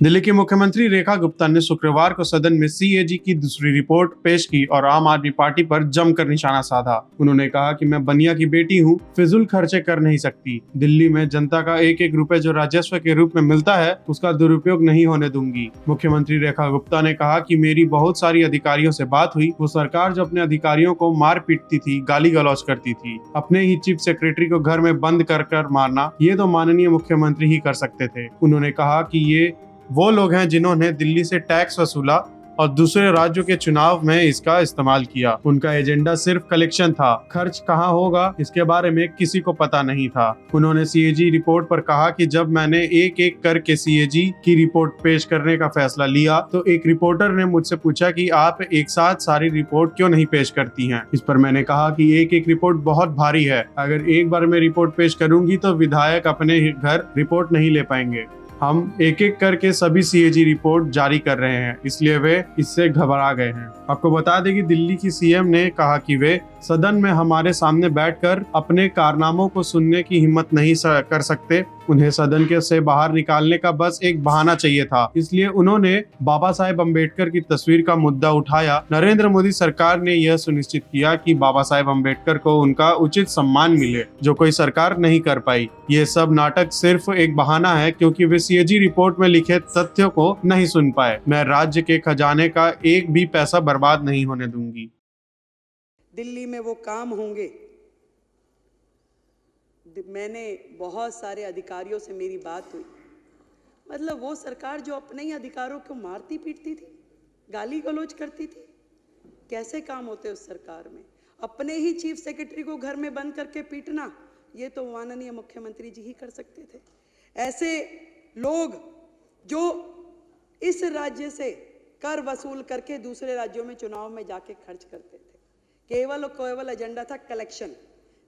दिल्ली की मुख्यमंत्री रेखा गुप्ता ने शुक्रवार को सदन में सीएजी की दूसरी रिपोर्ट पेश की और आम आदमी पार्टी पर जमकर निशाना साधा। उन्होंने कहा कि मैं बनिया की बेटी हूं, फिजूल खर्चे कर नहीं सकती। दिल्ली में जनता का एक एक रुपए जो राजस्व के रूप में मिलता है उसका दुरुपयोग नहीं होने दूंगी। मुख्यमंत्री रेखा गुप्ता ने कहा कि मेरी बहुत सारी अधिकारियों से बात हुई। वो सरकार जो अपने अधिकारियों को मार पीटती थी, गाली गलौज करती थी, अपने ही चीफ सेक्रेटरी को घर में बंद कर मारना, ये तो माननीय मुख्यमंत्री ही कर सकते थे। उन्होंने कहा कि ये वो लोग हैं जिन्होंने दिल्ली से टैक्स वसूला और दूसरे राज्यों के चुनाव में इसका इस्तेमाल किया। उनका एजेंडा सिर्फ कलेक्शन था, खर्च कहाँ होगा इसके बारे में किसी को पता नहीं था। उन्होंने सीएजी रिपोर्ट पर कहा कि जब मैंने एक एक करके सीएजी की रिपोर्ट पेश करने का फैसला लिया तो एक रिपोर्टर ने मुझसे पूछा कि आप एक साथ सारी रिपोर्ट क्यों नहीं पेश करती हैं। इस पर मैंने कहा कि एक एक रिपोर्ट बहुत भारी है, अगर एक बार मैं रिपोर्ट पेश करूंगी तो विधायक अपने घर रिपोर्ट नहीं ले पाएंगे। हम एक एक करके सभी सीएजी रिपोर्ट जारी कर रहे हैं, इसलिए वे इससे घबरा गए हैं। आपको बता दें कि दिल्ली की सीएम ने कहा कि वे सदन में हमारे सामने बैठकर अपने कारनामों को सुनने की हिम्मत नहीं कर सकते। उन्हें सदन के से बाहर निकालने का बस एक बहाना चाहिए था, इसलिए उन्होंने बाबा साहेब अम्बेडकर की तस्वीर का मुद्दा उठाया। नरेंद्र मोदी सरकार ने यह सुनिश्चित किया कि बाबा साहेब अम्बेडकर को उनका उचित सम्मान मिले, जो कोई सरकार नहीं कर पाई। ये सब नाटक सिर्फ एक बहाना है क्योंकि वे सीएजी रिपोर्ट में लिखे तथ्यों को नहीं सुन पाए। मैं राज्य के खजाने का एक भी पैसा बर्बाद नहीं होने दूंगी। दिल्ली में वो काम होंगे। मैंने बहुत सारे अधिकारियों से मेरी बात हुई, मतलब वो सरकार जो अपने ही अधिकारों को मारती पीटती थी, गाली गलौज करती थी, कैसे काम होते उस सरकार में? अपने ही चीफ सेक्रेटरी को घर में बंद करके पीटना, ये तो माननीय मुख्यमंत्री जी ही कर सकते थे। ऐसे लोग जो इस राज्य से कर वसूल करके दूसरे राज्यों में चुनाव में जाके खर्च करते थे, केवल एजेंडा था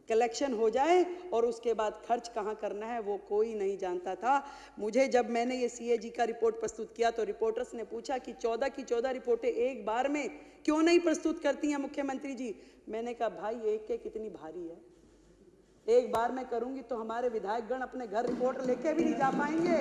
कलेक्शन हो जाए और उसके बाद खर्च कहाँ करना है वो कोई नहीं जानता था। मुझे जब मैंने ये सीएजी का रिपोर्ट प्रस्तुत किया तो रिपोर्टर्स ने पूछा कि 14 की 14 रिपोर्टें एक बार में क्यों नहीं प्रस्तुत करती हैं मुख्यमंत्री जी? मैंने कहा भाई एक एक इतनी भारी है, एक बार में करूंगी तो हमारे विधायकगण अपने घर रिपोर्ट लेके भी नहीं जा पाएंगे।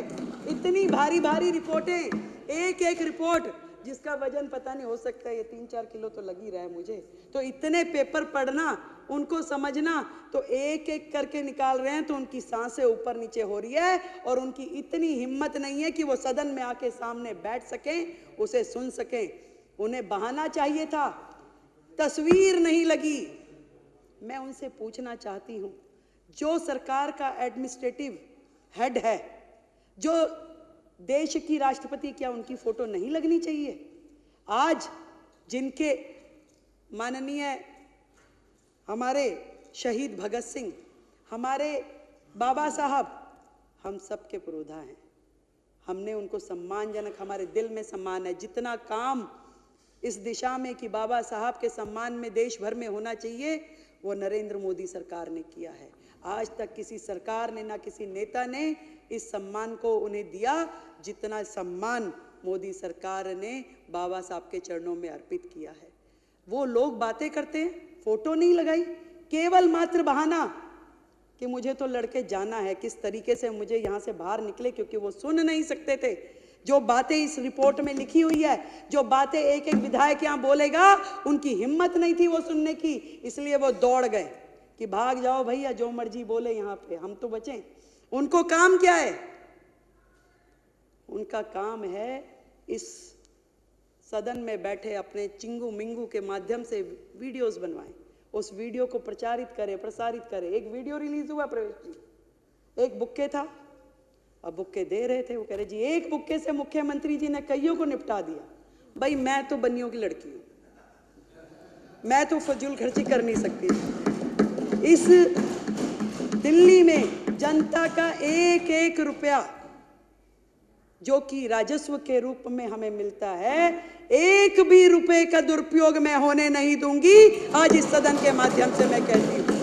इतनी भारी भारी रिपोर्टें, एक एक रिपोर्ट जिसका वजन पता नहीं, हो सकता है ये 3-4 किलो तो लग ही रहा है मुझे। तो इतने पेपर पढ़ना, उनको समझना, तो एक एक करके निकाल रहे हैं तो उनकी सांसें ऊपर नीचे हो रही है और उनकी इतनी हिम्मत नहीं है कि वो सदन में आके सामने बैठ सकें, उसे सुन सकें। उन्हें बहाना चाहिए था, तस्वीर नहीं लगी। मैं उनसे पूछना चाहती हूँ, जो सरकार का एडमिनिस्ट्रेटिव हेड है, जो देश की राष्ट्रपति, क्या उनकी फोटो नहीं लगनी चाहिए? आज जिनके माननीय हमारे शहीद भगत सिंह, हमारे बाबा साहब, हम सब के पुरोधा हैं। हमने उनको सम्मानजनक, हमारे दिल में सम्मान है। जितना काम इस दिशा में कि बाबा साहब के सम्मान में देश भर में होना चाहिए, वो नरेंद्र मोदी सरकार ने किया है। आज तक किसी सरकार ने, ना किसी नेता ने इस सम्मान को उन्हें दिया जितना सम्मान मोदी सरकार ने बाबा साहब के चरणों में अर्पित किया है। वो लोग बातें करते हैं, फोटो नहीं लगाई, केवल मात्र बहाना कि मुझे तो लड़के जाना है, किस तरीके से मुझे यहाँ से बाहर निकले, क्योंकि वो सुन नहीं सकते थे जो बातें इस रिपोर्ट में लिखी हुई है, जो बातें एक एक विधायक यहाँ बोलेगा, उनकी हिम्मत नहीं थी वो सुनने की, इसलिए वो दौड़ गए कि भाग जाओ भैया, जो मर्जी बोले यहाँ पे, हम तो बचें। उनको काम क्या है? उनका काम है इस सदन में बैठे अपने चिंगू मिंगू के माध्यम से वीडियोस बनवाएं, उस वीडियो को प्रचारित करें, प्रसारित करें। एक वीडियो रिलीज हुआ प्रवेश जी, एक बुक्के था, अब बुक्के दे रहे थे, वो कह रहे जी एक बुक्के से मुख्यमंत्री जी ने कईयों को निपटा दिया। भाई मैं तो बनियों की लड़की हूं, मैं तो फजूल खर्ची कर नहीं सकती। इस दिल्ली में जनता का एक एक रुपया जो कि राजस्व के रूप में हमें मिलता है, एक भी रुपए का दुरुपयोग मैं होने नहीं दूंगी। आज इस सदन के माध्यम से मैं कहती हूं।